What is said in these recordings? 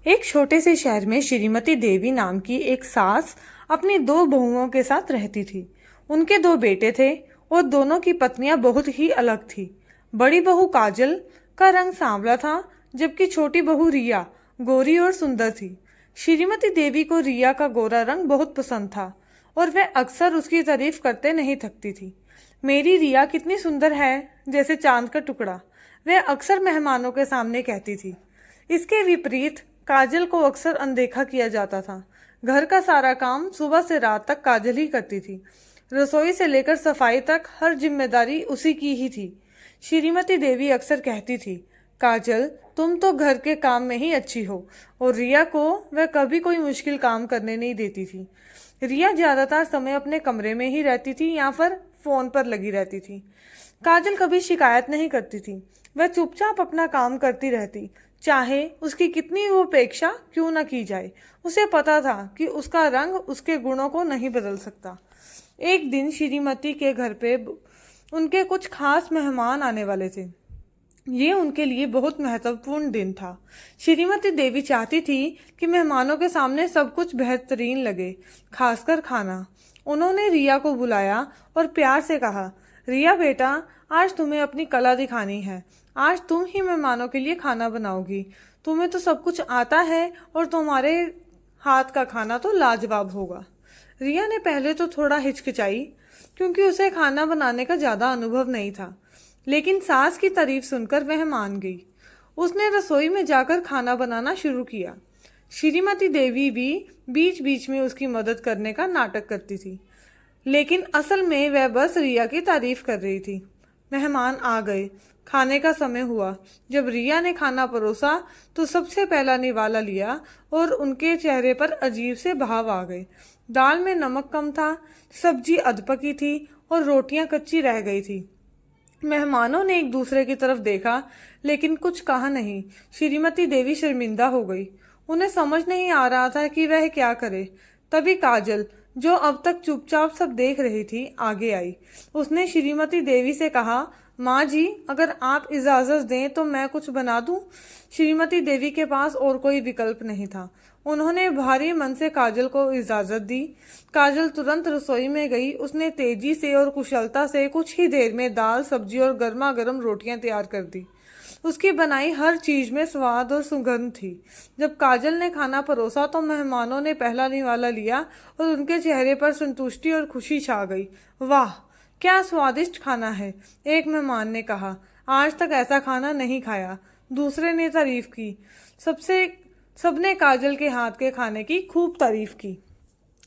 एक छोटे से शहर में श्रीमती देवी नाम की एक सास अपनी दो बहुओं के साथ रहती थी। उनके दो बेटे थे और दोनों की पत्नियां बहुत ही अलग थी। बड़ी बहू काजल का रंग सांवला था, जबकि छोटी बहू रिया गोरी और सुंदर थी। श्रीमती देवी को रिया का गोरा रंग बहुत पसंद था और वह अक्सर उसकी तारीफ करते नहीं थकती थी। मेरी रिया कितनी सुंदर है, जैसे चांद का टुकड़ा, वह अक्सर मेहमानों के सामने कहती थी। इसके विपरीत काजल को अक्सर अनदेखा किया जाता था। घर का सारा काम सुबह से रात तक काजल ही करती थी। रसोई से लेकर सफाई तक हर जिम्मेदारी उसी की ही थी। श्रीमती देवी अक्सर कहती थी, काजल तुम तो घर के काम में ही अच्छी हो, और रिया को वह कभी कोई मुश्किल काम करने नहीं देती थी। रिया ज्यादातर समय अपने कमरे में ही रहती थी या फिर फोन पर लगी रहती थी। काजल कभी शिकायत नहीं करती थी, वह चुपचाप अपना काम करती रहती, चाहे उसकी कितनी वो उपेक्षा क्यों न की जाए। उसे पता था कि उसका रंग उसके गुणों को नहीं बदल सकता। एक दिन श्रीमती के घर पे उनके कुछ खास मेहमान आने वाले थे। ये उनके लिए बहुत महत्वपूर्ण दिन था। श्रीमती देवी चाहती थी कि मेहमानों के सामने सब कुछ बेहतरीन लगे, खासकर खाना। उन्होंने रिया को बुलाया और प्यार से कहा, रिया बेटा, आज तुम्हें अपनी कला दिखानी है। आज तुम ही मेहमानों के लिए खाना बनाओगी। तुम्हें तो सब कुछ आता है और तुम्हारे हाथ का खाना तो लाजवाब होगा। रिया ने पहले तो थोड़ा हिचकिचाई, क्योंकि उसे खाना बनाने का ज्यादा अनुभव नहीं था, लेकिन सास की तारीफ सुनकर वह मान गई। उसने रसोई में जाकर खाना बनाना शुरू किया। श्रीमती देवी भी बीच बीच में उसकी मदद करने का नाटक करती थी, लेकिन असल में वह बस रिया की तारीफ कर रही थी। मेहमान आ गए। खाने का समय हुआ। जब रिया ने खाना परोसा तो सबसे पहला निवाला लिया और उनके चेहरे पर अजीब से भाव आ गए। दाल में नमक कम था, सब्जी अधपकी थी और रोटियां कच्ची रह गई थी। मेहमानों ने एक दूसरे की तरफ देखा, लेकिन कुछ कहा नहीं। श्रीमती देवी शर्मिंदा हो गई। उन्हें समझ नहीं आ रहा था कि वह क्या करे। तभी काजल, जो अब तक चुपचाप सब देख रही थी, आगे आई। उसने श्रीमती देवी से कहा, माँ जी, अगर आप इजाजत दें तो मैं कुछ बना दूं। श्रीमती देवी के पास और कोई विकल्प नहीं था। उन्होंने भारी मन से काजल को इजाजत दी। काजल तुरंत रसोई में गई। उसने तेजी से और कुशलता से कुछ ही देर में दाल, सब्जी और गर्मा गर्म रोटियां तैयार कर दी। उसकी बनाई हर चीज में स्वाद और सुगंध थी। जब काजल ने खाना परोसा तो मेहमानों ने पहला निवाला लिया और उनके चेहरे पर संतुष्टि और खुशी छा गई। वाह, क्या स्वादिष्ट खाना है, एक मेहमान ने कहा। आज तक ऐसा खाना नहीं खाया, दूसरे ने तारीफ की। सबने काजल के हाथ के खाने की खूब तारीफ की।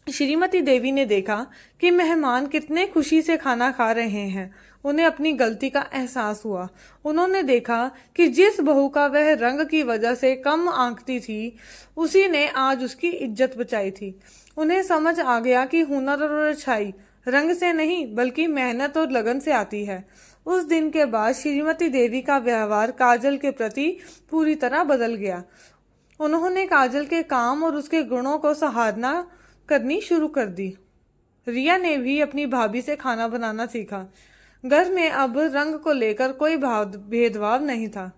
श्रीमती देवी ने देखा कि मेहमान कितने खुशी से खाना खा रहे हैं। उन्हें अपनी गलती का एहसास हुआ। उन्होंने देखा कि जिस बहू का वह रंग की वजह से कम आंकती थी, उसी ने आज उसकी इज्जत बचाई थी। उन्हें समझ आ गया कि हुनर और अच्छाई रंग से नहीं, बल्कि मेहनत और लगन से आती है। उस दिन के बाद श्रीमती देवी का व्यवहार काजल के प्रति पूरी तरह बदल गया। उन्होंने काजल के काम और उसके गुणों को सराहना करनी शुरू कर दी। रिया ने भी अपनी भाभी से खाना बनाना सीखा। घर में अब रंग को लेकर कोई भेदभाव नहीं था,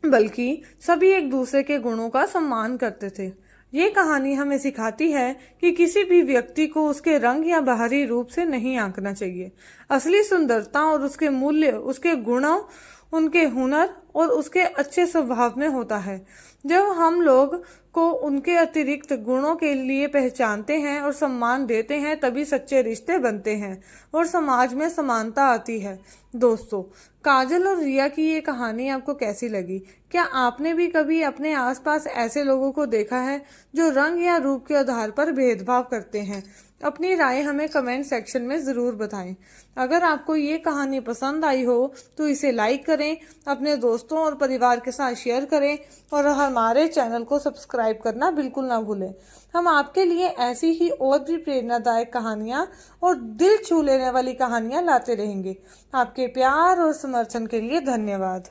बल्कि सभी एक दूसरे के गुणों का सम्मान करते थे। ये कहानी हमें सिखाती है कि किसी भी व्यक्ति को उसके रंग या बाहरी रूप से नहीं आंकना चाहिए। असली सुंदरता और उसके मूल्य उसके गुणों, उनके हुनर और उसके अच्छे स्वभाव में होता है। जब हम लोग को उनके अतिरिक्त गुणों के लिए पहचानते हैं और सम्मान देते हैं, तभी सच्चे रिश्ते बनते हैं और समाज में समानता आती है। दोस्तों, काजल और रिया की ये कहानी आपको कैसी लगी? क्या आपने भी कभी अपने आसपास ऐसे लोगों को देखा है जो रंग या रूप के आधार पर भेदभाव करते हैं? अपनी राय हमें कमेंट सेक्शन में जरूर बताएं। अगर आपको ये कहानी पसंद आई हो तो इसे लाइक करें, अपने दोस्तों और परिवार के साथ शेयर करें और हमारे चैनल को सब्सक्राइब करना बिल्कुल ना भूलें। हम आपके लिए ऐसी ही और भी प्रेरणादायक कहानियाँ और दिल छू लेने वाली कहानियाँ लाते रहेंगे। आपके प्यार और समर्थन के लिए धन्यवाद।